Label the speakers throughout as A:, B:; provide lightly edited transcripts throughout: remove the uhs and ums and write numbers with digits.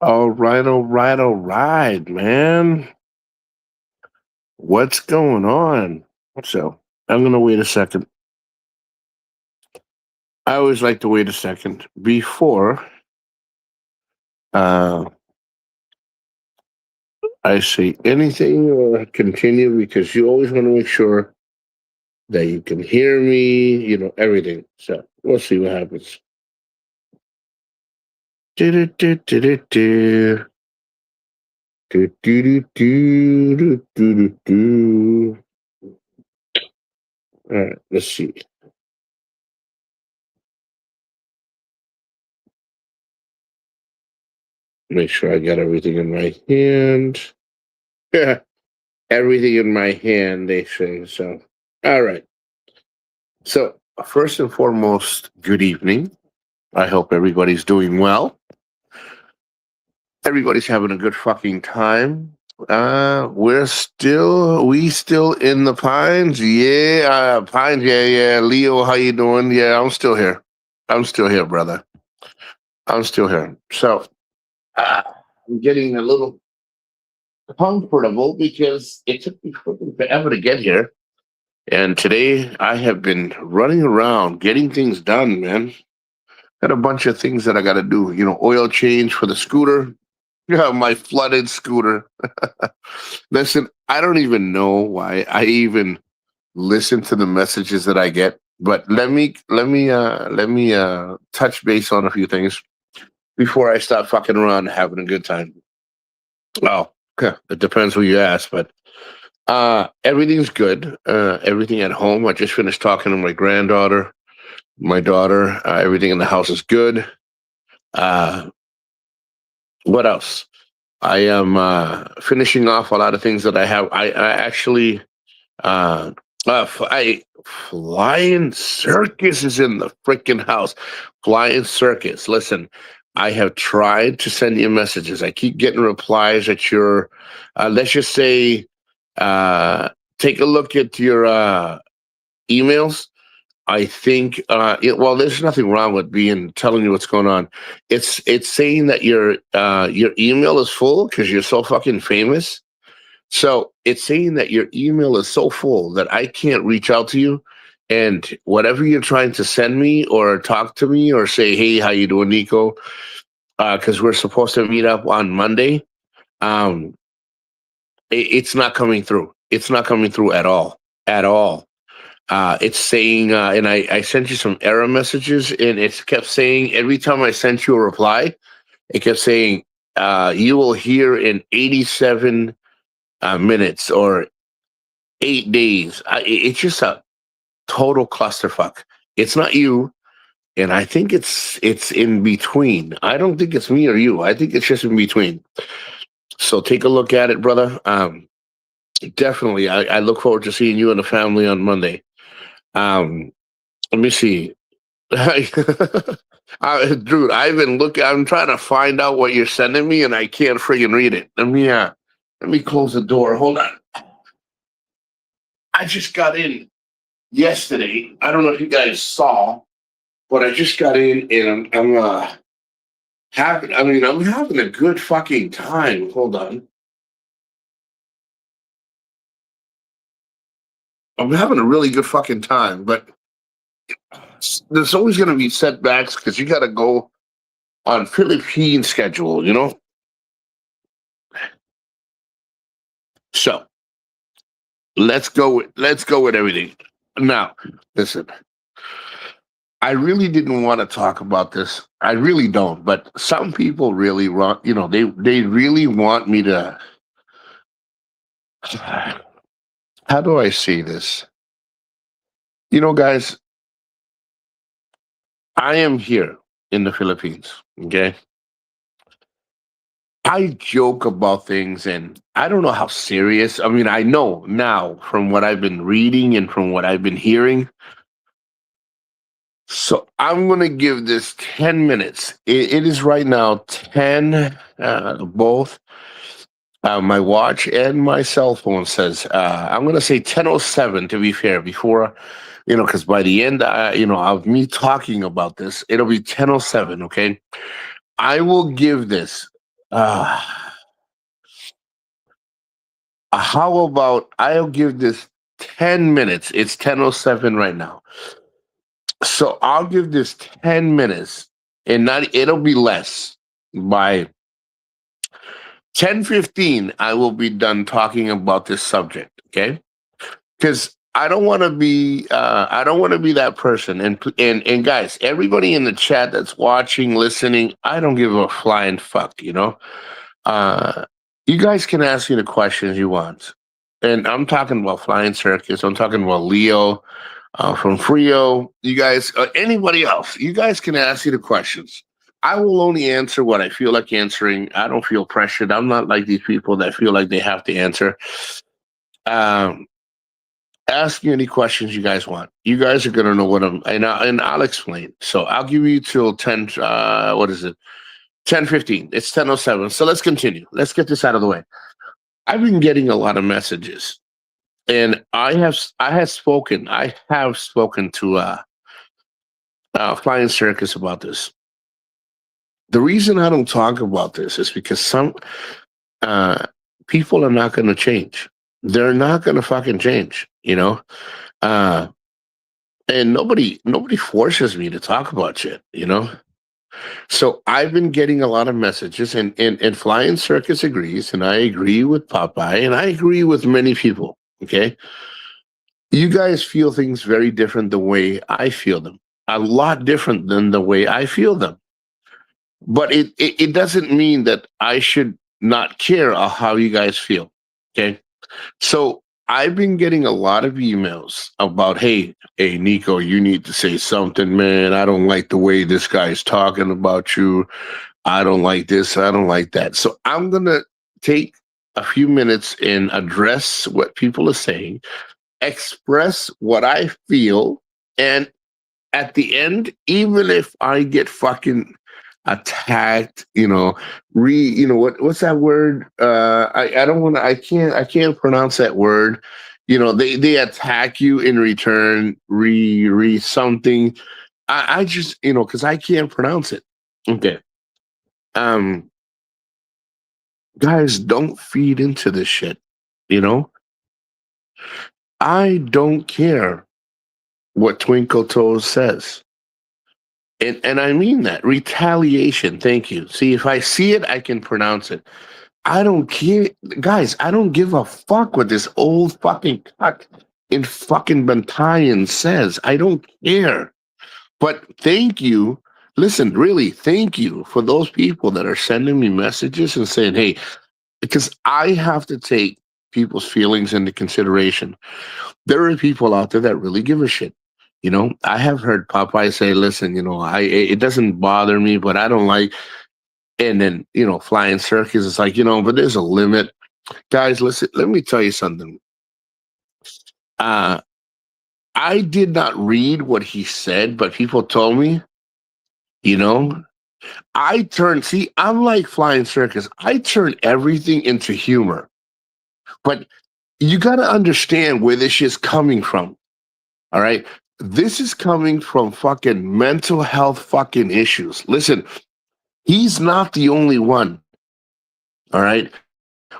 A: All right, man. What's going on? So, I'm gonna wait a second. I always like to wait a second before uh, I say anything or continue because you always want to make sure that you can hear me, everything. So, we'll see what happens. Do-do-do-do-do-do. Do-do-do-do-do-do-do. All right, let's see. Make sure I got everything in my hand. Yeah, everything in my hand, they say. So, all right. So, first and foremost, good evening. I hope everybody's doing well. Everybody's having a good fucking time. We still in the pines. Yeah, pines. Yeah, yeah. Leo, how you doing? Yeah, I'm still here. I'm still here, brother. I'm still here. So, uh, I'm getting a little comfortable because it took me fucking forever to get here. And today I have been running around getting things done, man. Got a bunch of things that I got to do. Oil change for the scooter. Yeah, my flooded scooter. Listen, I don't even know why I even listen to the messages that I get, but let me touch base on a few things before I start fucking around and having a good time. Well, it depends who you ask, but everything's good. Everything at home. I just finished talking to my granddaughter, my daughter. Everything in the house is good. Uh, what else? I am finishing off a lot of things that I have. I actually, Flying Circus is in the freaking house. Flying Circus. Listen, I have tried to send you messages. I keep getting replies at your, let's just say, take a look at your emails. I think well, there's nothing wrong with being telling you what's going on. It's saying that your email is full because you're so fucking famous. So it's saying that your email is so full that I can't reach out to you. And whatever you're trying to send me or talk to me or say, hey, how you doing, Nico? Because we're supposed to meet up on Monday. Um, it's not coming through. It's not coming through at all. At all. It's saying, and I sent you some error messages, and it kept saying every time I sent you a reply, it kept saying, you will hear in 87 minutes or 8 days. It's just a total clusterfuck. It's not you, and I think it's in between. I don't think it's me or you. I think it's just in between. So take a look at it, brother. Definitely, I look forward to seeing you and the family on Monday. Um, Let me see. Dude, I've been looking. I'm trying to find out what you're sending me, and I can't friggin' read it. Let me close the door. Hold on. I just got in yesterday. I don't know if you guys saw, but I just got in, and I'm having. I mean, I'm having a good fucking time. Hold on. I'm having a really good fucking time, but there's always going to be setbacks because you got to go on Philippine schedule. So let's go with everything. Now, listen, I really didn't want to talk about this. I really don't, but some people really want, they really want me to. How do I say this? Guys, I am here in the Philippines. Okay, I joke about things, and I don't know how serious. I mean, I know now from what I've been reading and from what I've been hearing. So I'm going to give this 10 minutes. It is right now 10, both my watch and my cell phone says, I'm going to say 10:07 to be fair, before, because by the end, of me talking about this, it'll be 10:07, okay? I will give this. Uh, how about I'll give this 10 minutes. It's 10:07 right now. So I'll give this 10 minutes and not it'll be less. By 10:15 I will be done talking about this subject, okay? Cuz I don't want to be that person and guys, everybody in the chat that's watching, listening, I don't give a flying fuck, you know? Uh, you guys can ask me the questions you want. And I'm talking about Flying Circus. I'm talking about Leo from Frio. You guys, anybody else, you guys can ask me the questions. I will only answer what I feel like answering. I don't feel pressured. I'm not like these people that feel like they have to answer. Um, ask me any questions you guys want. You guys are gonna know what and I'll explain. So I'll give you till 10. What is it? 10:15. It's 10:07. So let's continue. Let's get this out of the way. I've been getting a lot of messages, and I have spoken to Flying Circus about this. The reason I don't talk about this is because some uh, people are not going to change. They're not going to fucking change, you know. Uh, and nobody forces me to talk about shit, you know. So I've been getting a lot of messages, and Flying Circus agrees, and I agree with Popeye, and I agree with many people. Okay, you guys feel things very different the way I feel them, a lot different than the way I feel them. But it doesn't mean that I should not care how you guys feel. Okay, so I've been getting a lot of emails about, hey, Nico, you need to say something, man. I don't like the way this guy's talking about you. I don't like this. I don't like that. So I'm going to take a few minutes and address what people are saying, express what I feel. And at the end, even if I get fucking attacked, what's that word? I don't want to, I can't pronounce that word. They attack you in return, re something. I just, because I can't pronounce it. Okay. Um, guys, don't feed into this shit. You know, I don't care what Twinkle Toes says. And I mean that. Retaliation. Thank you. See, if I see it, I can pronounce it. I don't care. Guys, I don't give a fuck what this old fucking cuck in fucking Bantayan says. I don't care. But thank you. Listen, really, thank you for those people that are sending me messages and saying, hey, because I have to take people's feelings into consideration. There are people out there that really give a shit. I have heard Popeye say, listen, it doesn't bother me, but I don't like, and then, Flying Circus is like, but there's a limit. Guys, listen, let me tell you something. I did not read what he said, but people told me, I'm like Flying Circus. I turn everything into humor. But you got to understand where this shit's coming from. All right. This is coming from fucking mental health fucking issues. Listen, he's not the only one. All right.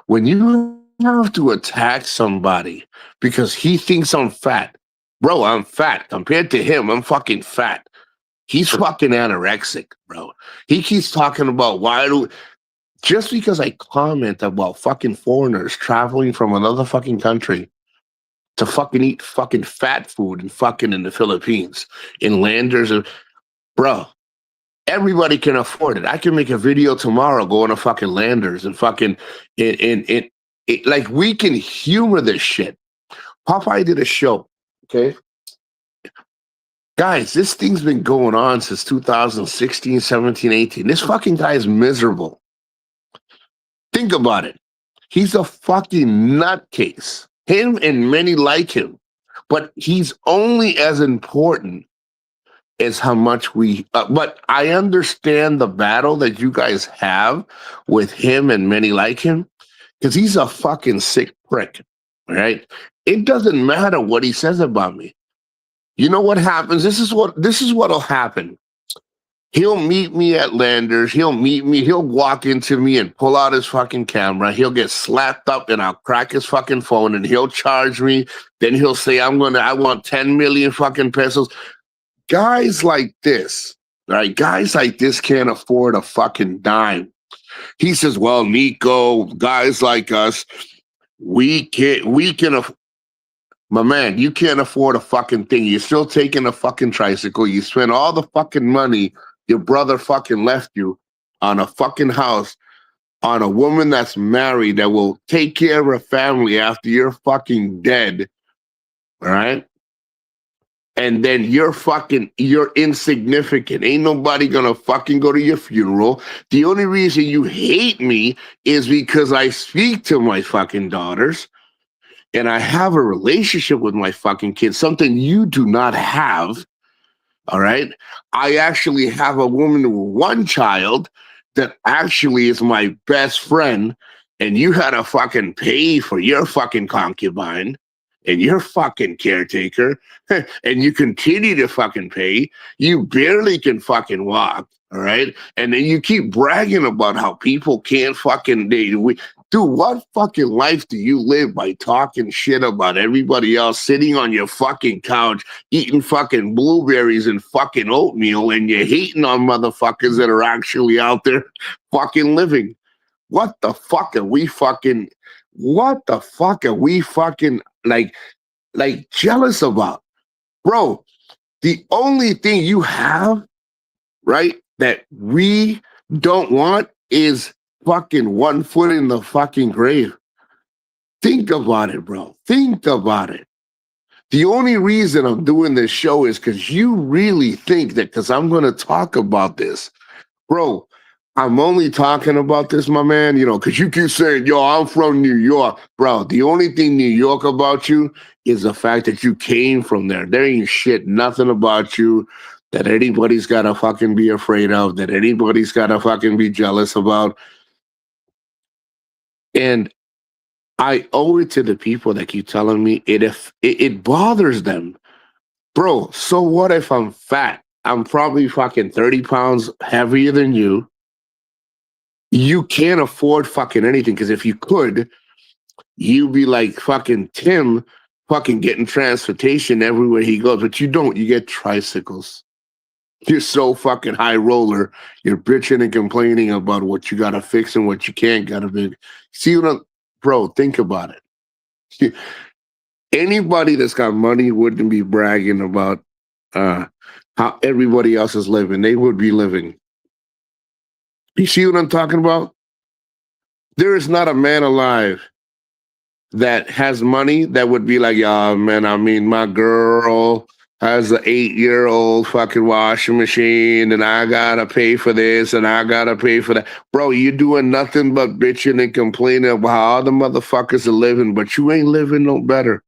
A: When you have to attack somebody because he thinks I'm fat, bro, I'm fat. Compared to him, I'm fucking fat. He's fucking anorexic, bro. He keeps talking about just because I comment about fucking foreigners traveling from another fucking country to fucking eat fucking fat food and fucking in the Philippines, in landers of, bro, everybody can afford it. I can make a video tomorrow going to fucking landers and fucking like we can humor this shit. Popeye did a show, okay? Guys, this thing's been going on since 2016, 17, 18. This fucking guy is miserable. Think about it. He's a fucking nutcase. Him and many like him. But he's only as important as how much but I understand the battle that you guys have with him and many like him, because he's a fucking sick prick, right? It doesn't matter what he says about me. You know what happens? This is what'll happen. He'll meet me at Landers. He'll walk into me and pull out his fucking camera. He'll get slapped up and I'll crack his fucking phone and he'll charge me. Then he'll say, I want 10 million fucking pesos. Guys like this, right? Guys like this can't afford a fucking dime. He says, well, Nico, guys like us, we can, my man, you can't afford a fucking thing. You're still taking a fucking tricycle. You spend all the fucking money your brother fucking left you on a fucking house, on a woman that's married that will take care of her family after you're fucking dead. All right? And then you're insignificant. Ain't nobody gonna fucking go to your funeral. The only reason you hate me is because I speak to my fucking daughters and I have a relationship with my fucking kids, something you do not have. All right. I actually have a woman with one child that actually is my best friend, and you had to fucking pay for your fucking concubine and your fucking caretaker, and you continue to fucking pay. You barely can fucking walk. All right. And then you keep bragging about how people can't fucking dude, what fucking life do you live by talking shit about everybody else sitting on your fucking couch, eating fucking blueberries and fucking oatmeal, and you're hating on motherfuckers that are actually out there fucking living? What the fuck are we fucking like jealous about? Bro, the only thing you have, right, that we don't want is fucking one foot in the fucking grave. Think about it, bro. Think about it. The only reason I'm doing this show is because you really think that because I'm going to talk about this. Bro, I'm only talking about this, my man, because you keep saying, yo, I'm from New York. Bro, the only thing New York about you is the fact that you came from there. There ain't shit, nothing about you that anybody's got to fucking be afraid of, that anybody's got to fucking be jealous about. And I owe it to the people that keep telling me it bothers them. Bro, so what if I'm fat? I'm probably fucking 30 pounds heavier than you. You can't afford fucking anything, because if you could, you'd be like fucking Tim fucking getting transportation everywhere he goes. But you don't. You get tricycles. You're so fucking high roller. You're bitching and complaining about what you gotta fix and what you can't gotta fix. See what bro, think about it. Anybody that's got money wouldn't be bragging about how everybody else is living. They would be living. You see what I'm talking about? There is not a man alive that has money that would be like, yeah, man, I mean, my girl has an 8-year-old fucking washing machine and I gotta pay for this and I gotta pay for that. Bro, you doing nothing but bitching and complaining about how other motherfuckers are living, but you ain't living no better.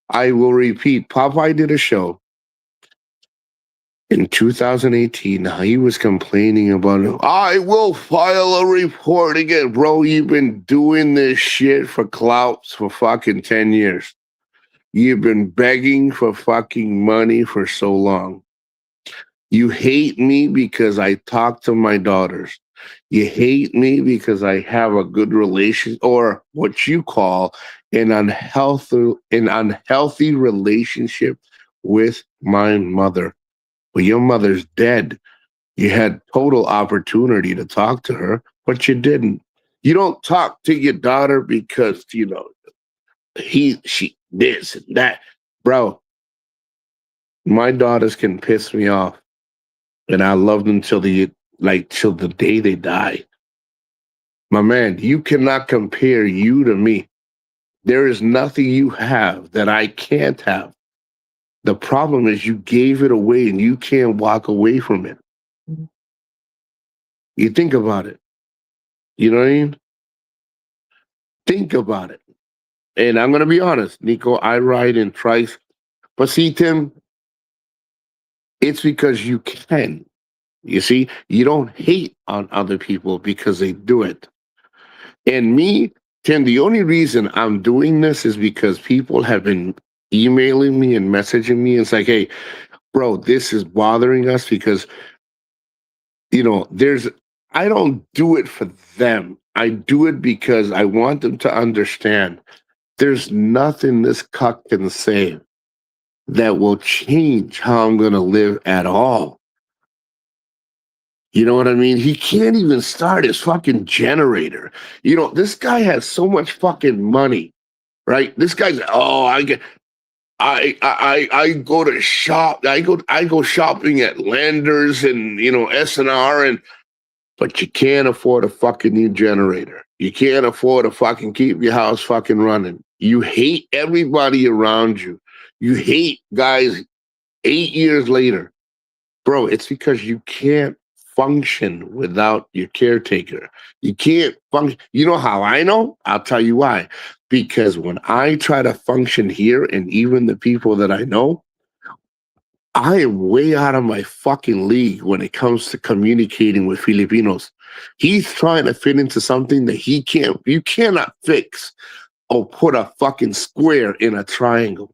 A: I will repeat, Popeye did a show in 2018. He was complaining about it. I will file a report again. Bro, you've been doing this shit for clouts for fucking 10 years. You've been begging for fucking money for so long. You hate me because I talk to my daughters. You hate me because I have a good relation, or what you call an unhealthy relationship with my mother. Well, your mother's dead. You had total opportunity to talk to her, but you didn't. You don't talk to your daughter because, she, this and that. Bro, my daughters can piss me off, and I love them till the day they die. My man, you cannot compare you to me. There is nothing you have that I can't have. The problem is you gave it away and you can't walk away from it. You think about it. You know what I mean? Think about it. And I'm going to be honest, Nico, I ride in trice. But see, Tim, it's because you can. You see, you don't hate on other people because they do it. And me, Tim, the only reason I'm doing this is because people have been emailing me and messaging me. It's like, hey, bro, this is bothering us because, I don't do it for them. I do it because I want them to understand there's nothing this cuck can say that will change how I'm going to live at all. You know what I mean? He can't even start his fucking generator. This guy has so much fucking money, right? This guy's, I go to shop. I go shopping at Landers and S&R, but you can't afford a fucking new generator. You can't afford to fucking keep your house fucking running. You hate everybody around you. You hate guys 8 years later. Bro, it's because you can't function without your caretaker. You can't function. You know how I know? I'll tell you why. Because when I try to function here, and even the people that I know, I am way out of my fucking league when it comes to communicating with Filipinos. He's trying to fit into something that you cannot fix or put a fucking square in a triangle.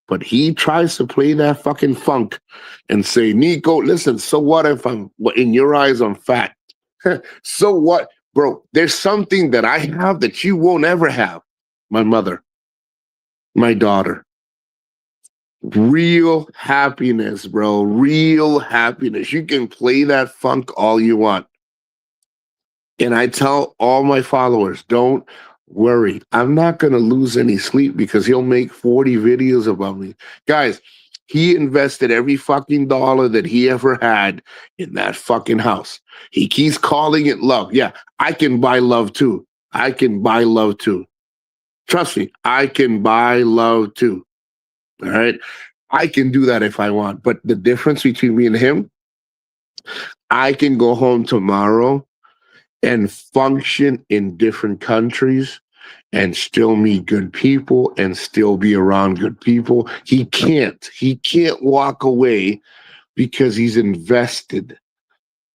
A: But he tries to play that fucking funk and say, Nico, listen, so what if in your eyes, I'm fat? So what? Bro, there's something that I have that you won't ever have. My mother, my daughter. Real happiness, bro. Real happiness. You can play that funk all you want. And I tell all my followers, don't worry. I'm not going to lose any sleep because he'll make 40 videos about me. Guys, he invested every fucking dollar that he ever had in that fucking house. He keeps calling it love. Yeah, I can buy love too. I can buy love too. Trust me, I can buy love too. All right. I can do that if I want. But the difference between me and him, I can go home tomorrow and function in different countries and still meet good people and still be around good people. He can't. He can't walk away because he's invested.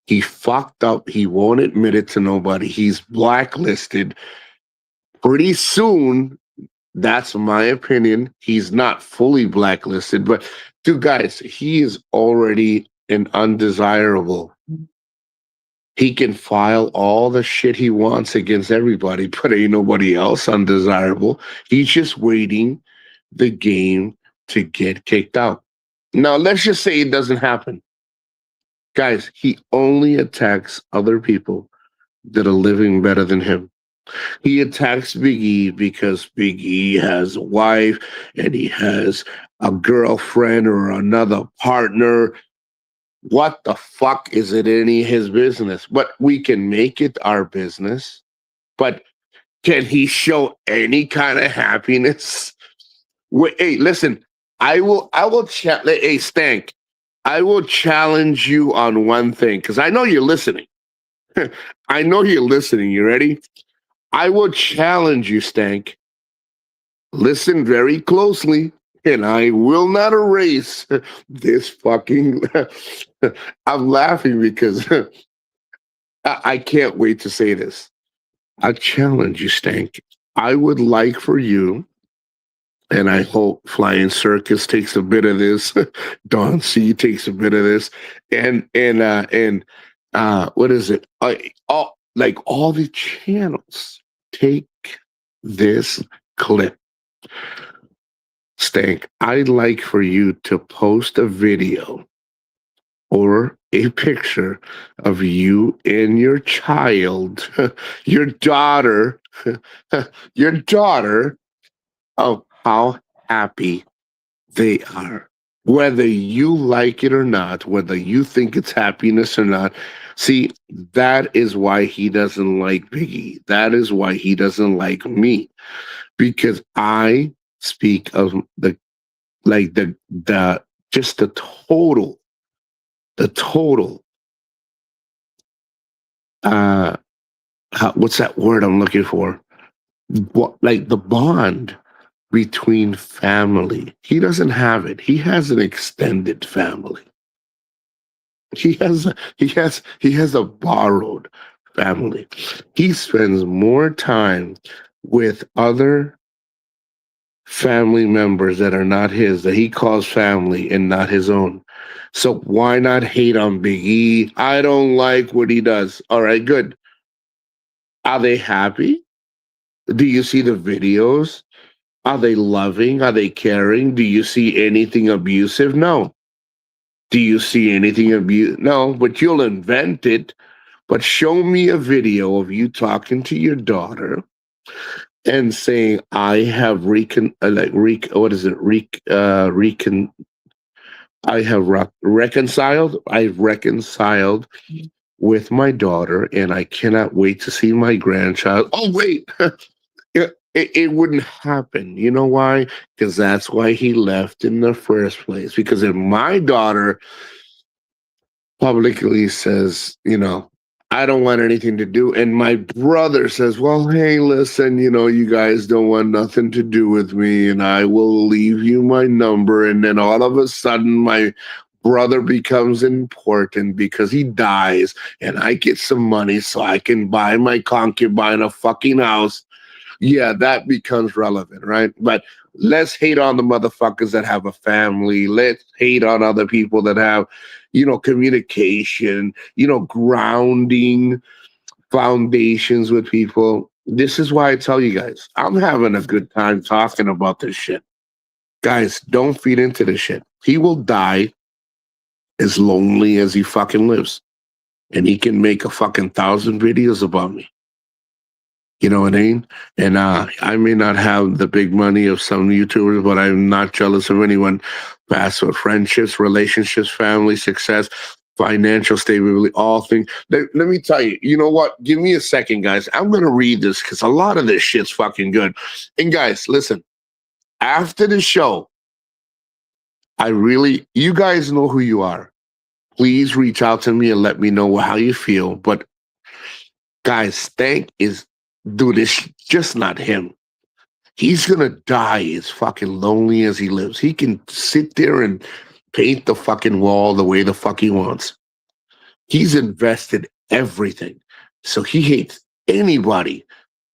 A: He fucked up. He won't admit it to nobody. He's blacklisted. Pretty soon, that's my opinion. He's not fully blacklisted, but dude, guys, he is already an undesirable. He can file all the shit he wants against everybody, but ain't nobody else undesirable. He's just waiting the game to get kicked out. Now, let's just say it doesn't happen. Guys, he only attacks other people that are living better than him. He attacks Big E because Big E has a wife and he has a girlfriend or another partner. What the fuck is it any his business? But we can make it our business. But can he show any kind of happiness? Wait, hey, listen, hey, Stank, I will challenge you on one thing because I know you're listening. I know you're listening. You ready? I will challenge you, Stank. Listen very closely, and I will not erase this fucking. I'm laughing because I can't wait to say this. I challenge you, Stank. I would like for you, and I hope Flying Circus takes a bit of this. Don C takes a bit of this, and what is it? All the channels take this clip. Stank, I'd like for you to post a video or a picture of you and your child, your daughter, your daughter, of how happy they are. Whether you like it or not, whether you think it's happiness or not. See, that is why he doesn't like Biggie. That is why he doesn't like me. Because I speak of the just the total what's that word I'm looking for? What, like the bond between family. He doesn't have it. He has an extended family. He has a borrowed family. He spends more time with other family members that are not his, that he calls family and not his own. So why not hate on Big E? I don't like what he does. All right, good. Are they happy? Do you see the videos? Are they loving? Are they caring? Do you see anything abusive? No. Do you see anything abusive? No, but you'll invent it. But show me a video of you talking to your daughter and saying, "I have what is it? I have reconciled. I've reconciled with my daughter, and I cannot wait to see my grandchild." Oh, wait. It wouldn't happen. You know why? Because that's why he left in the first place. Because if my daughter publicly says, I don't want anything to do, and my brother says, well, hey, listen, you guys don't want nothing to do with me, and I will leave you my number, and then all of a sudden my brother becomes important because he dies, and I get some money so I can buy my concubine a fucking house. Yeah, that becomes relevant, right? But let's hate on the motherfuckers that have a family. Let's hate on other people that have, communication, grounding foundations with people. This is why I tell you guys, I'm having a good time talking about this shit. Guys, don't feed into this shit. He will die as lonely as he fucking lives. And he can make a fucking 1,000 videos about me. You know what I mean? And I may not have the big money of some YouTubers, but I'm not jealous of anyone. Past with friendships, relationships, family, success, financial stability, all things. Let me tell you, you know what? Give me a second, guys. I'm going to read this because a lot of this shit's fucking good. And guys, listen, after the show, you guys know who you are. Please reach out to me and let me know how you feel. But guys, Stank dude, it's just not him. He's gonna die as fucking lonely as he lives. He can sit there and paint the fucking wall the way the fuck he wants. He's invested everything. So he hates anybody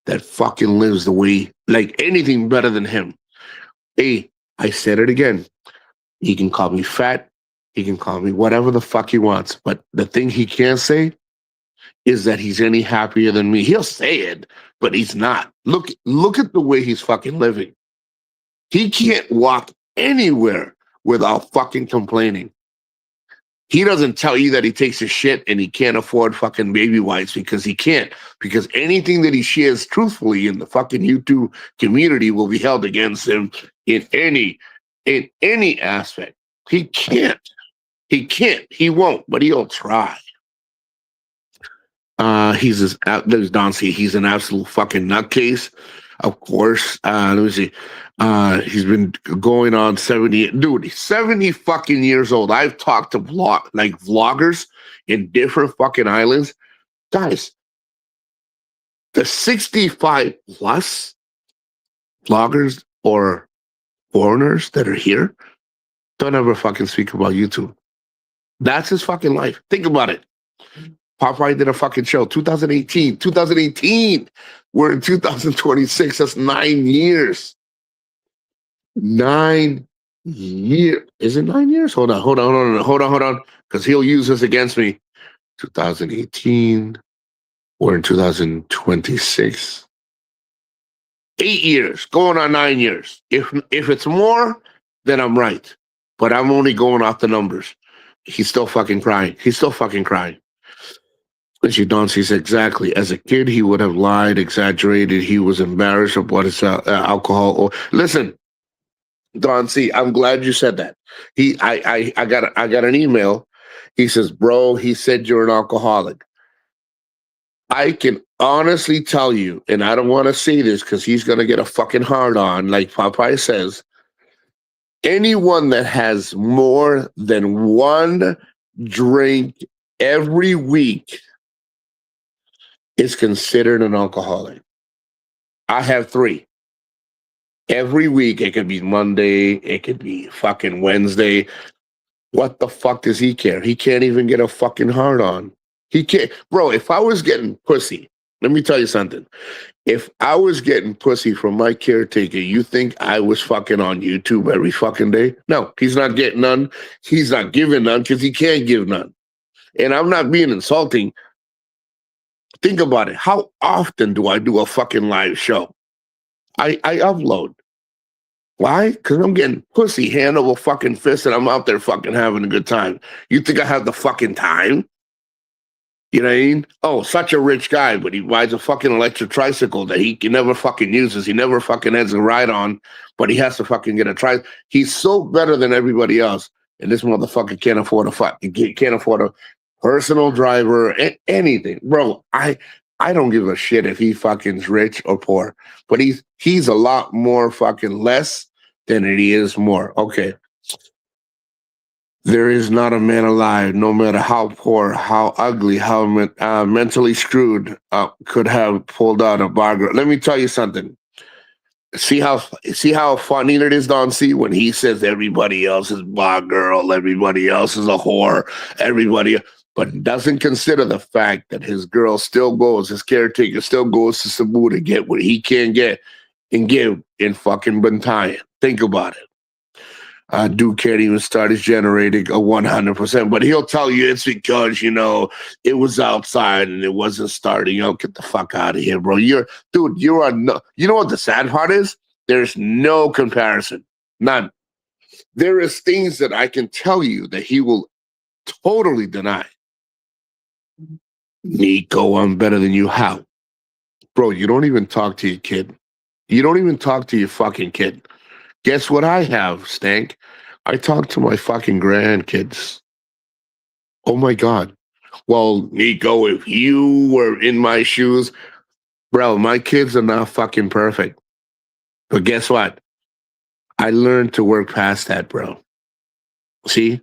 A: that fucking lives the way, like anything better than him. Hey, I said it again. He can call me fat. He can call me whatever the fuck he wants. But the thing he can't say is that he's any happier than me. He'll say it, but he's not. Look at the way he's fucking living. He can't walk anywhere without fucking complaining. He doesn't tell you that he takes a shit and he can't afford fucking baby wipes because he can't. Because anything that he shares truthfully in the fucking YouTube community will be held against him in any aspect. He can't. He can't. He won't, but he'll try. There's Don C. He's an absolute fucking nutcase. Of course. Let me see. He's been going on 70. Dude, 70 fucking years old. I've talked to vloggers in different fucking islands. Guys, the 65 plus vloggers or foreigners that are here don't ever fucking speak about YouTube. That's his fucking life. Think about it. Popeye did a fucking show, 2018. 2018. We're in 2026. That's 9 years. 9 years. Is it 9 years? Hold on. Because he'll use this against me. 2018. We're in 2026. 8 years. Going on 9 years. If it's more, then I'm right. But I'm only going off the numbers. He's still fucking crying. Richie Don says exactly. As a kid, he would have lied, exaggerated. He was embarrassed about his alcohol. Listen, Don C, I'm glad you said that. I got an email. He says, bro, he said you're an alcoholic. I can honestly tell you, and I don't want to say this because he's going to get a fucking hard on, like Popeye says. Anyone that has more than one drink every week is considered an alcoholic. I have 3. Every week, it could be Monday, it could be fucking Wednesday. What the fuck does he care? He can't even get a fucking hard on. He can't. Bro, if I was getting pussy, let me tell you something. If I was getting pussy from my caretaker, you think I was fucking on YouTube every fucking day? No, he's not getting none. He's not giving none because he can't give none. And I'm not being insulting. Think about it. How often do I do a fucking live show? I upload. Why? Because I'm getting pussy hand over fucking fist and I'm out there fucking having a good time. You think I have the fucking time? You know what I mean? Oh, such a rich guy, but he rides a fucking electric tricycle that he never fucking uses. He never fucking has a ride on, but he has to fucking get a tri. He's so better than everybody else, and this motherfucker can't afford a can't afford a personal driver, anything, bro. I don't give a shit if he fucking's rich or poor, but he's a lot more fucking less than he is more. Okay, there is not a man alive, no matter how poor, how ugly, how mentally screwed, could have pulled out a bar girl. Let me tell you something. See how funny it is, Don C, when he says everybody else is bar girl, everybody else is a whore, everybody, but doesn't consider the fact that his girl still goes, his caretaker still goes to Cebu to get what he can't get and give in fucking Bantayan. Think about it. Dude can't even start his generating a 100%, but he'll tell you it's because, it was outside and it wasn't starting. Get the fuck out of here, bro. You are no, you know what the sad part is? There's no comparison. None. There is things that I can tell you that he will totally deny. Nico, I'm better than you. How? Bro, you don't even talk to your kid. You don't even talk to your fucking kid. Guess what I have, Stank? I talk to my fucking grandkids. Oh my God. Well, Nico, if you were in my shoes, bro, my kids are not fucking perfect. But guess what? I learned to work past that, bro. See?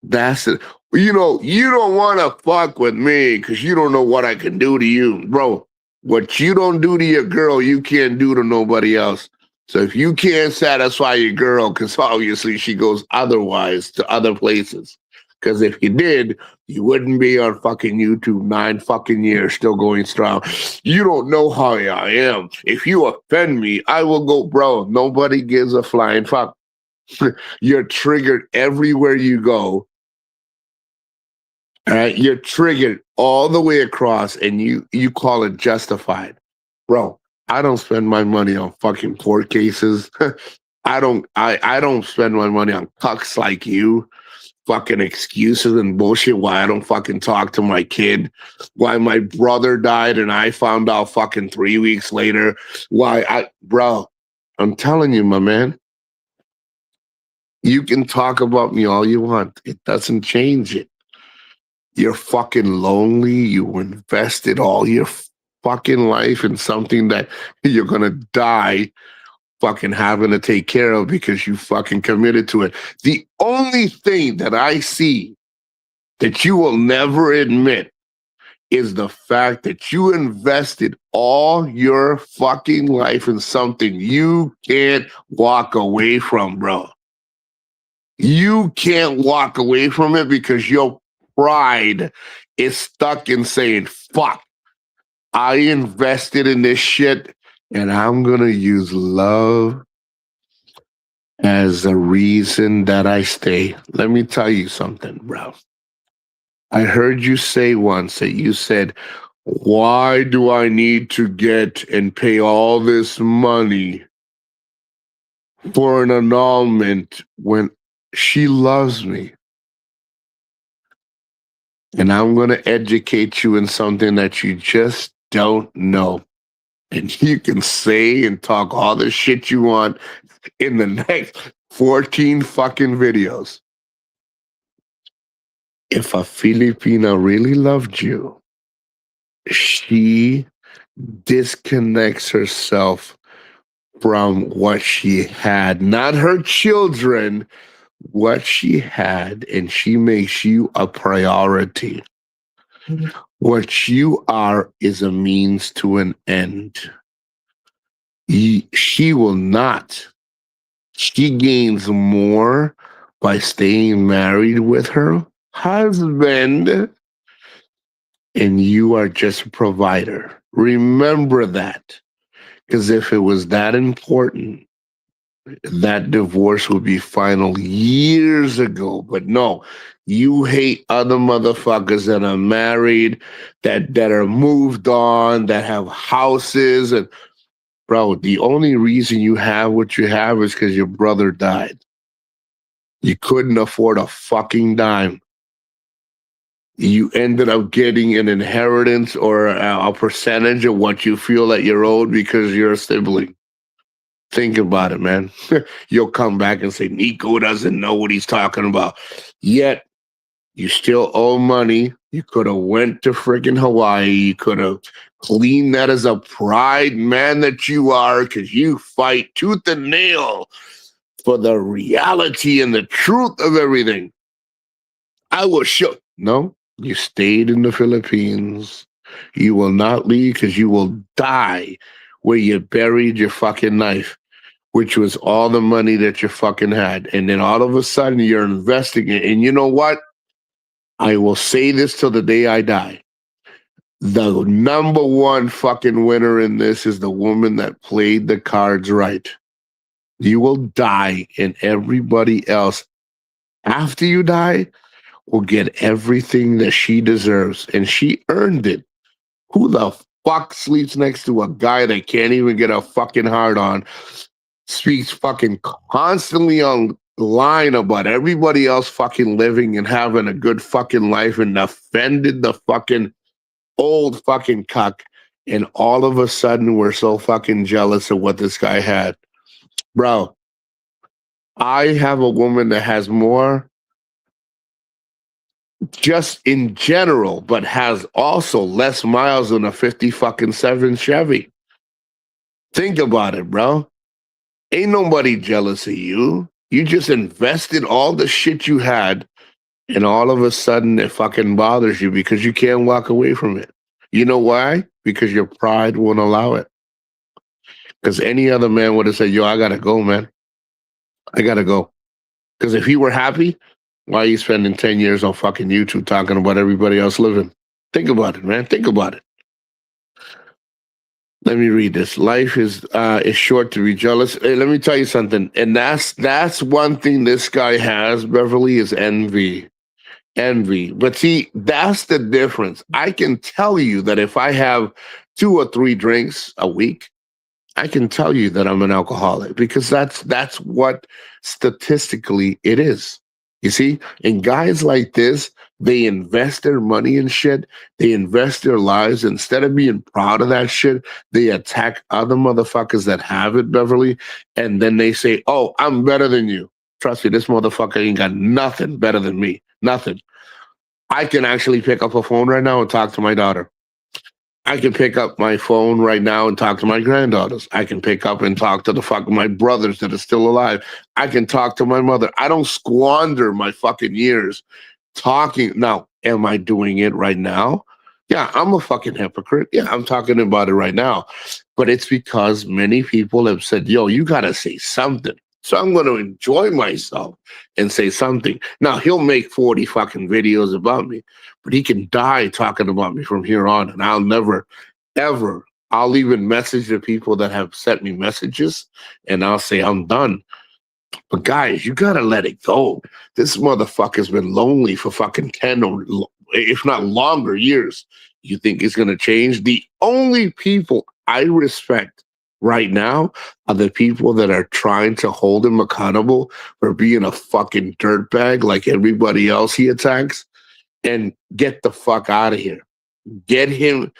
A: That's it. You don't want to fuck with me because you don't know what I can do to you. Bro, what you don't do to your girl, you can't do to nobody else. So if you can't satisfy your girl, because obviously she goes otherwise to other places. Because if you did, you wouldn't be on fucking YouTube 9 fucking years still going strong. You don't know how I am. If you offend me, I will go, bro. Nobody gives a flying fuck. You're triggered everywhere you go. All right, you're triggered all the way across, and you call it justified, bro. I don't spend my money on fucking court cases. I don't spend my money on cucks like you. Fucking excuses and bullshit why I don't fucking talk to my kid. Why my brother died and I found out fucking 3 weeks later. Bro, I'm telling you, my man. You can talk about me all you want. It doesn't change it. You're fucking lonely. You invested all your fucking life in something that you're gonna die fucking having to take care of because you fucking committed to it. The only thing that I see that you will never admit is the fact that you invested all your fucking life in something you can't walk away from, bro. You can't walk away from it because your pride is stuck in saying, fuck, I invested in this shit and I'm going to use love as a reason that I stay. Let me tell you something, bro. I heard you say once that you said, why do I need to get and pay all this money for an annulment when she loves me? And I'm going to educate you in something that you just don't know. And you can say and talk all the shit you want in the next 14 fucking videos. If a Filipina really loved you, she disconnects herself from what she had, not her children, what she had, and she makes you a priority. Mm-hmm. What you are is a means to an end. She will not. She gains more by staying married with her husband, and you are just a provider. Remember that. Because if it was that important, that divorce would be final years ago. But no, you hate other motherfuckers that are married, that are moved on, that have houses. And bro, the only reason you have what you have is because your brother died. You couldn't afford a fucking dime. You ended up getting an inheritance or a percentage of what you feel that you're owed because you're a sibling. Think about it, man. You'll come back and say, Nico doesn't know what he's talking about. Yet, you still owe money. You could have went to freaking Hawaii. You could have cleaned that as a pride man that you are because you fight tooth and nail for the reality and the truth of everything. I will show. No, you stayed in the Philippines. You will not leave because you will die where you buried your fucking knife, which was all the money that you fucking had. And then all of a sudden you're investing it. And you know what? I will say this till the day I die. The number one fucking winner in this is the woman that played the cards right. You will die, and everybody else after you die will get everything that she deserves. And she earned it. Who the fuck sleeps next to a guy that can't even get a fucking hard on, speaks fucking constantly online about everybody else fucking living and having a good fucking life and offended the fucking old fucking cuck, and all of a sudden we're so fucking jealous of what this guy had. Bro, I have a woman that has more just in general, but has also less miles than a 50 fucking 7 Chevy. Think about it, bro. Ain't nobody jealous of you. You just invested all the shit you had, and all of a sudden it fucking bothers you because you can't walk away from it. You know why? Because your pride won't allow it. Because any other man would have said, yo, I gotta go, man. I gotta go. Because if he were happy, why are you spending 10 years on fucking YouTube talking about everybody else living? Think about it, man. Think about it. Let me read this. Life is short to be jealous. Hey, let me tell you something. And that's one thing this guy has, Beverly, is envy. Envy. But see, that's the difference. I can tell you that if I have 2 or 3 drinks a week, I can tell you that I'm an alcoholic because that's what statistically it is. You see, and guys like this, they invest their money in shit. They invest their lives. Instead of being proud of that shit, they attack other motherfuckers that have it, Beverly. And then they say, oh, I'm better than you. Trust me, this motherfucker ain't got nothing better than me. Nothing. I can actually pick up a phone right now and talk to my daughter. I can pick up my phone right now and talk to my granddaughters. I can pick up and talk to the fucking my brothers that are still alive. I can talk to my mother. I don't squander my fucking years talking. Now, am I doing it right now? Yeah, I'm a fucking hypocrite. Yeah, I'm talking about it right now. But it's because many people have said, yo, you got to say something. So I'm going to enjoy myself and say something. Now, he'll make 40 fucking videos about me, but he can die talking about me from here on. And I'll never, ever, I'll even message the people that have sent me messages and I'll say, I'm done. But guys, you got to let it go. This motherfucker's been lonely for fucking 10 or if not longer years. You think he's going to change? The only people I respect right now are the people that are trying to hold him accountable for being a fucking dirtbag like everybody else he attacks, and get the fuck out of here. Get him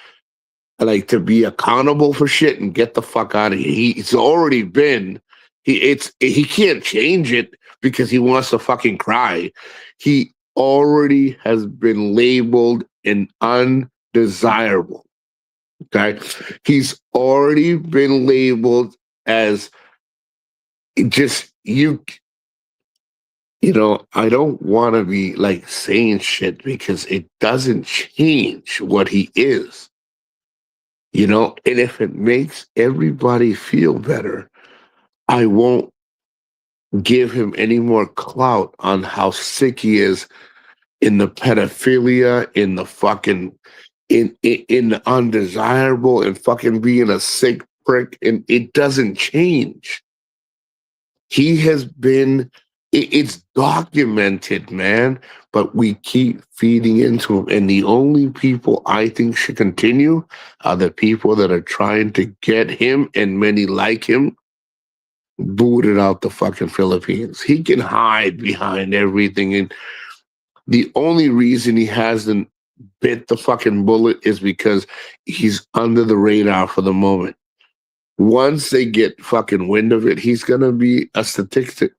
A: like to be accountable for shit and get the fuck out of here. He's already been he can't change it because he wants to fucking cry. He already has been labeled an undesirable. Okay. He's already been labeled as just you know, I don't want to be like saying shit because it doesn't change what he is. You know, and if it makes everybody feel better, I won't give him any more clout on how sick he is in the pedophilia, in the fucking in undesirable and fucking being a sick prick, and it doesn't change. He has been, it's documented, man, but we keep feeding into him. And the only people I think should continue are the people that are trying to get him and many like him booted out the fucking Philippines. He can hide behind everything. And the only reason he hasn't bit the fucking bullet is because he's under the radar for the moment. Once they get fucking wind of it, he's gonna be a statistic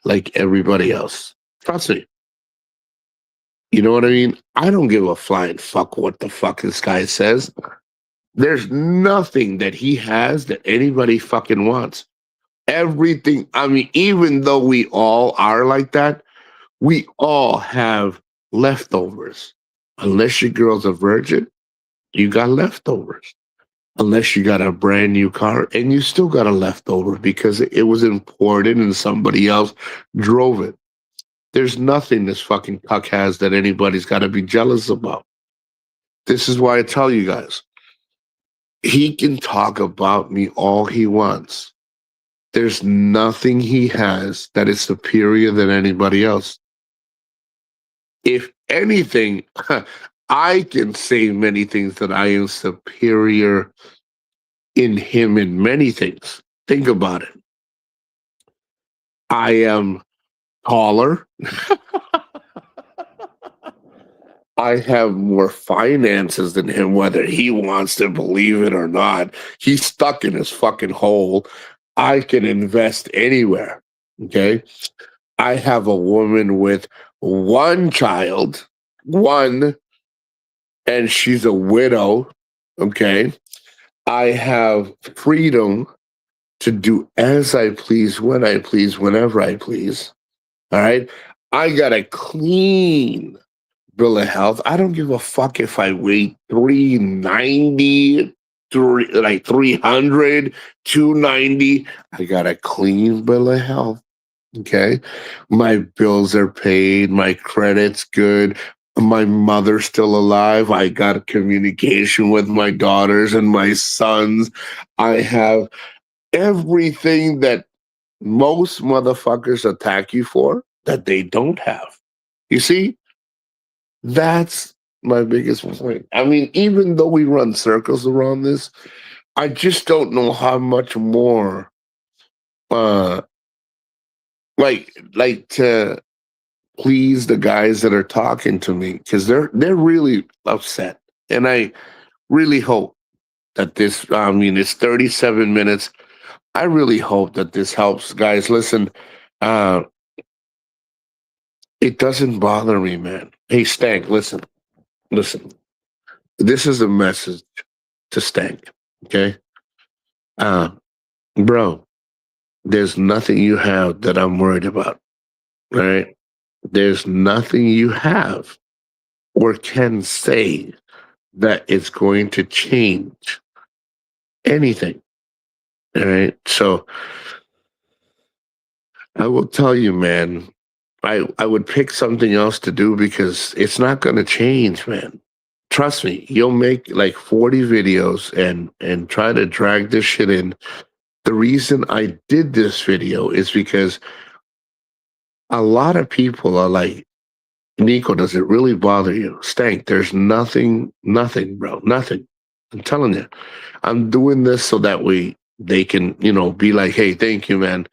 A: like everybody else. Trust me. You know what I mean? I don't give a flying fuck what the fuck this guy says. There's nothing that he has that anybody fucking wants. Everything, I mean, even though we all are like that, we all have leftovers. Unless your girl's a virgin, you got leftovers. Unless you got a brand new car, and you still got a leftover because it was imported and somebody else drove it. There's nothing this fucking cuck has that anybody's got to be jealous about. This is why I tell you guys, he can talk about me all he wants. There's nothing he has that is superior than anybody else. If anything, I can say many things that I am superior in him in many things. Think about it. I am taller. I have more finances than him, whether he wants to believe it or not. He's stuck in his fucking hole. I can invest anywhere. Okay. I have a woman with one child, one, and she's a widow. Okay. I have freedom to do as I please, when I please, whenever I please. All right. I got a clean bill of health. I don't give a fuck if I weigh 390, like 300, 290. I got a clean bill of health. Okay. My bills are paid. My credit's good. My mother's still alive. I got communication with my daughters and my sons. I have everything that most motherfuckers attack you for that they don't have. You see? That's my biggest point. I mean, even though we run circles around this, I just don't know how much more uh like to please the guys that are talking to me, because they're really upset. And I really hope that this, I mean, it's 37 minutes. I really hope that this helps. Guys, listen, uh it doesn't bother me, man. Hey, Stank, listen. This is a message to Stank. Okay. Uh, Bro, there's nothing you have that I'm worried about. All right. There's nothing you have or can say that it's going to change anything. All right. So I will tell you, man, I would pick something else to do because it's not going to change, man. Trust me, you'll make like 40 videos and try to drag this shit in. The reason I did this video is because a lot of people are like, Nico, does it really bother you? Stank, there's nothing, bro, nothing. I'm telling you, I'm doing this so that they can, be like, hey, thank you, man.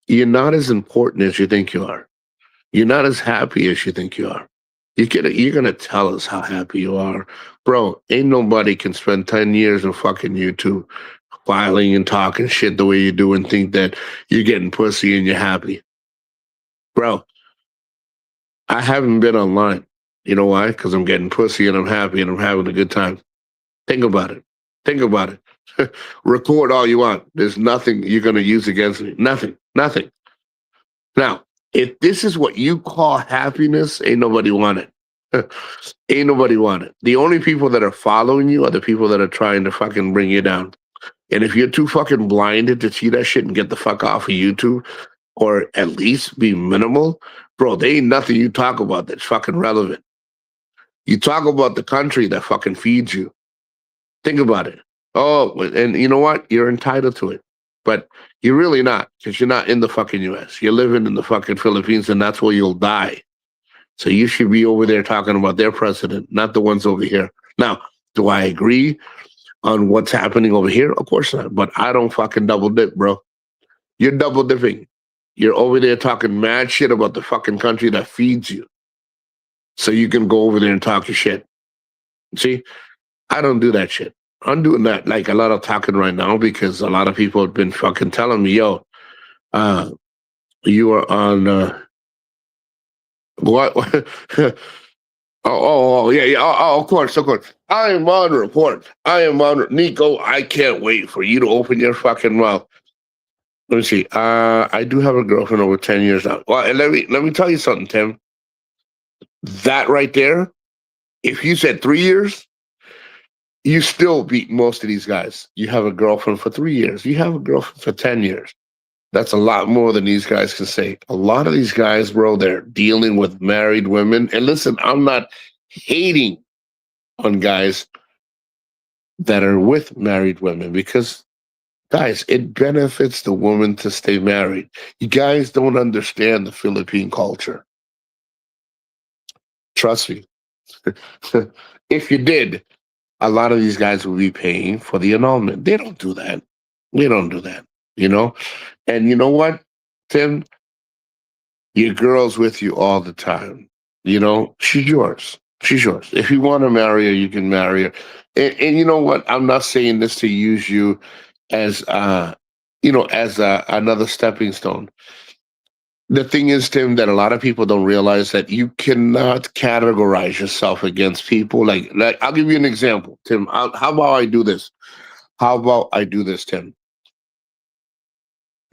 A: You're not as important as you think you are. You're not as happy as you think you are. You're gonna tell us how happy you are, bro. Ain't nobody can spend 10 years of fucking YouTube filing and talking shit the way you do and think that you're getting pussy and you're happy, bro. I haven't been online. You know why? Because I'm getting pussy and I'm happy and I'm having a good time. Think about it. Think about it. Record all you want. There's nothing you're gonna use against me. Nothing. Now, if this is what you call happiness, ain't nobody want it. Ain't nobody want it. The only people that are following you are the people that are trying to fucking bring you down. And if you're too fucking blinded to see that shit and get the fuck off of YouTube, or at least be minimal, bro, there ain't nothing you talk about that's fucking relevant. You talk about the country that fucking feeds you. Think about it. Oh, and you know what? You're entitled to it. But you're really not, because you're not in the fucking US. You're living in the fucking Philippines, and that's where you'll die. So you should be over there talking about their president, not the ones over here. Now, do I agree on what's happening over here? Of course not. But I don't fucking double dip, bro. You're double dipping. You're over there talking mad shit about the fucking country that feeds you. So you can go over there and talk your shit. See, I don't do that shit. I'm doing that like a lot of talking right now because a lot of people have been fucking telling me, yo, uh, you are on what? Yeah, yeah. Of course, of course. I am on report. I am on Nico. I can't wait for you to open your fucking mouth. Let me see. I do have a girlfriend over 10 years now. Well, and let me tell you something, Tim. That right there, if you said 3 years, you still beat most of these guys. You have a girlfriend for 3 years. You have a girlfriend for 10 years. That's a lot more than these guys can say. A lot of these guys, bro, they're dealing with married women. And listen, I'm not hating on guys that are with married women because, guys, it benefits the woman to stay married. You guys don't understand the Philippine culture. Trust me. If you did, a lot of these guys will be paying for the annulment. They don't do that. They don't do that, you know? And you know what, Tim? Your girl's with you all the time. You know, she's yours. She's yours. If you want to marry her, you can marry her. And you know what? I'm not saying this to use you as, as another stepping stone. The thing is, Tim, that a lot of people don't realize that you cannot categorize yourself against people. Like I'll give you an example, Tim. How about I do this? How about I do this, Tim?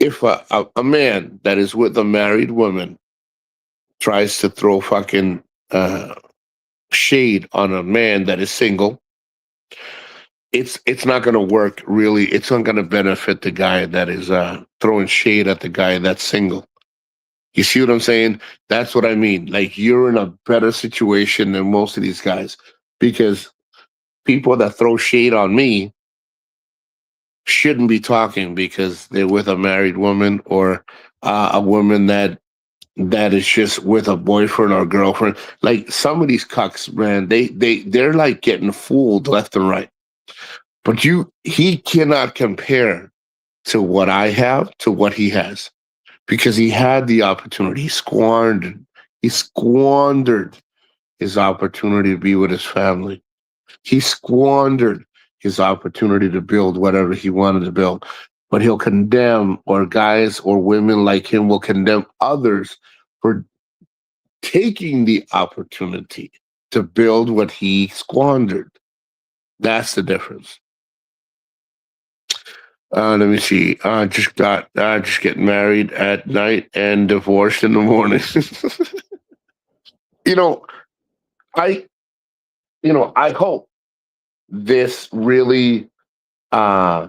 A: If a man that is with a married woman tries to throw fucking shade on a man that is single, it's not going to work. Really, it's not going to benefit the guy that is throwing shade at the guy that's single. You see what I'm saying? That's what I mean. Like you're in a better situation than most of these guys because people that throw shade on me shouldn't be talking because they're with a married woman or a woman that is just with a boyfriend or girlfriend. Like some of these cucks, man, they're like getting fooled left and right. But he cannot compare to what I have to what he has because he had the opportunity. He squandered his opportunity to be with his family. He squandered his opportunity to build whatever he wanted to build. But he'll condemn, or guys or women like him will condemn others for taking the opportunity to build what he squandered. That's the difference. Let me see. Just getting married at night and divorced in the morning. you know, I I hope this really uh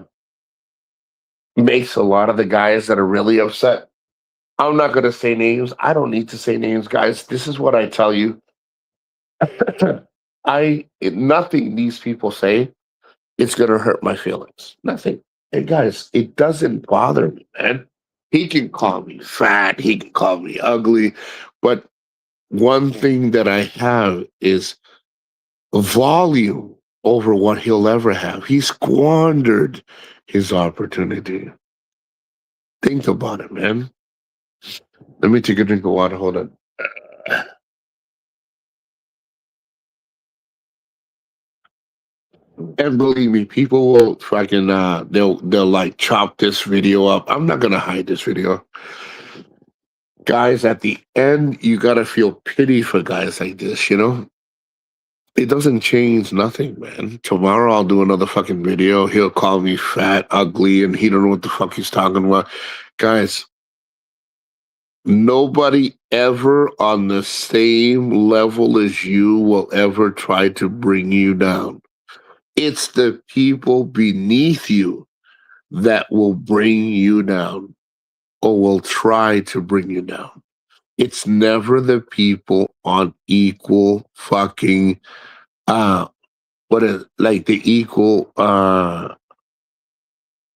A: makes a lot of the guys that are really upset. I'm not gonna say names. I don't need to say names, guys. This is what I tell you. Nothing these people say it's gonna hurt my feelings. Nothing. Hey guys, it doesn't bother me, man. He can call me fat, he can call me ugly, but one thing that I have is volume over what he'll ever have. He squandered his opportunity. Think about it, man. Let me take a drink of water. Hold on. And believe me, people will fucking they'll like chop this video up. I'm not gonna hide this video. Guys, at the end, you gotta feel pity for guys like this, you know? It doesn't change nothing, man. Tomorrow I'll do another fucking video. He'll call me fat, ugly, and he don't know what the fuck he's talking about. Guys, nobody ever on the same level as you will ever try to bring you down. It's the people beneath you that will bring you down or will try to bring you down. It's never the people on equal fucking uh what is like the equal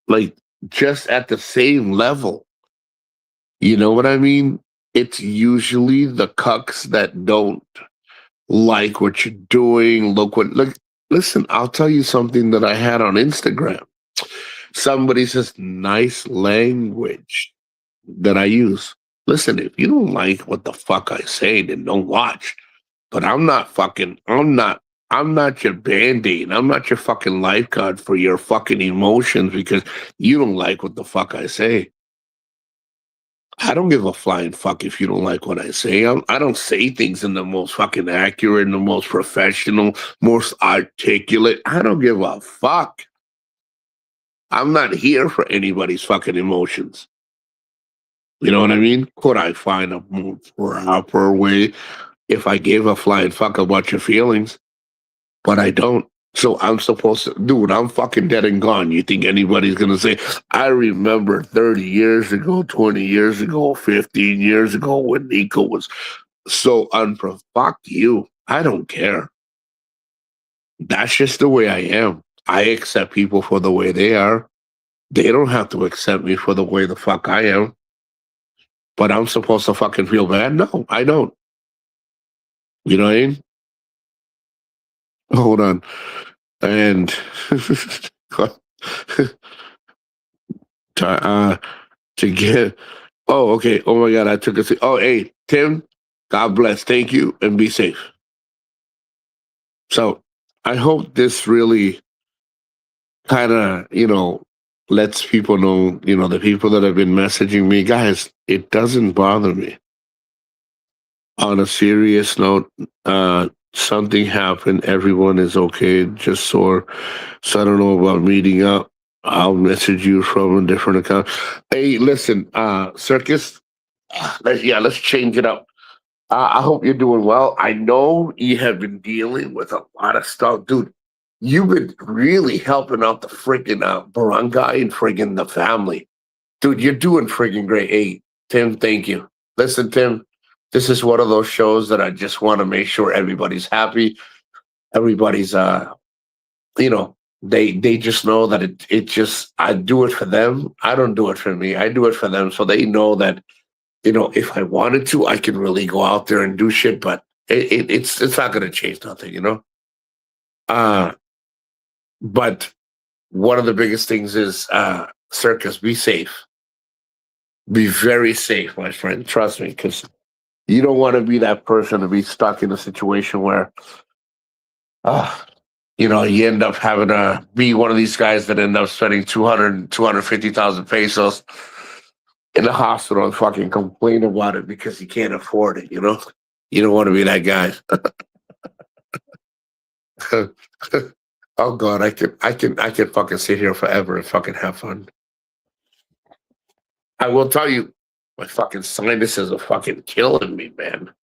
A: like just at the same level. You know what I mean? It's usually the cucks that don't like what you're doing. Look, listen, I'll tell you something that I had on Instagram. Somebody says nice language that I use. Listen, if you don't like what the fuck I say, then don't watch. But I'm not your band-aid. I'm not your fucking lifeguard for your fucking emotions because you don't like what the fuck I say. I don't give a flying fuck if you don't like what I say. I don't say things in the most fucking accurate, the most professional, most articulate. I don't give a fuck. I'm not here for anybody's fucking emotions. You know what I mean? Could I find a more proper way if I gave a flying fuck about your feelings? But I don't. So I'm supposed to, dude, I'm fucking dead and gone. You think anybody's gonna say, I remember 30 years ago, 20 years ago, 15 years ago when Nico was so unpro? Fuck you. I don't care. That's just the way I am. I accept people for the way they are. They don't have to accept me for the way the fuck I am. But I'm supposed to fucking feel bad? No, I don't. You know what I mean? Hold on. And uh, to get, oh, okay. Oh my God, I took a seat. Oh, hey, Tim, God bless. Thank you and be safe. So I hope this really kind of, lets people know, the people that have been messaging me, guys, it doesn't bother me. On a serious note, something happened. Everyone is okay. Just sore. So I don't know about meeting up. I'll message you from a different account. Hey, listen, Circus. Let's change it up. I hope you're doing well. I know you have been dealing with a lot of stuff, dude. You've been really helping out the freaking barangay and friggin' the family, dude. You're doing friggin' great. Hey, Tim, thank you. Listen, Tim, this is one of those shows that I just want to make sure everybody's happy. Everybody's they just know that it just I do it for them. I don't do it for me. I do it for them so they know that if I wanted to, I can really go out there and do shit, but it's not gonna change nothing. Uh but one of the biggest things is Circus, be safe. Be very safe, my friend. Trust me, because you don't want to be that person to be stuck in a situation where uh you end up having to be one of these guys that end up spending 250,000 pesos in the hospital and fucking complain about it because he can't afford it. You don't want to be that guy. Oh God, I can fucking sit here forever and fucking have fun. I will tell you, my fucking sinuses are fucking killing me, man.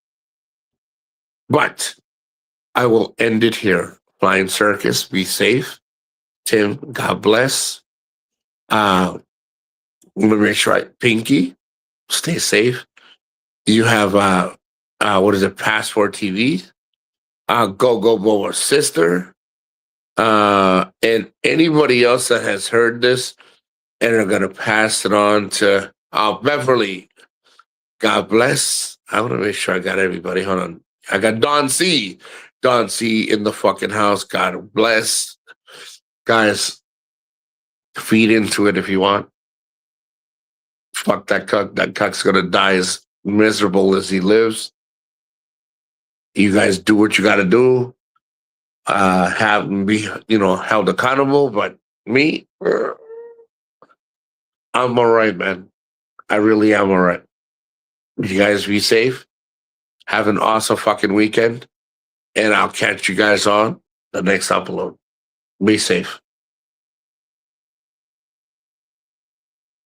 A: But I will end it here. Flying Circus, be safe. Tim, God bless. Let me make sure Pinky, stay safe. You have what is it, Passport TV? Go Go Boa Sister. And anybody else that has heard this and are gonna pass it on to Beverly. God bless. I want to make sure I got everybody. Hold on. I got Don C. Don C in the fucking house. God bless. Guys, feed into it if you want. Fuck that cuck. That cuck's gonna die as miserable as he lives. You guys do what you gotta do. Have him be, held accountable. But me, I'm all right, man. I really am all right. You guys be safe. Have an awesome fucking weekend. And I'll catch you guys on the next upload. Be safe.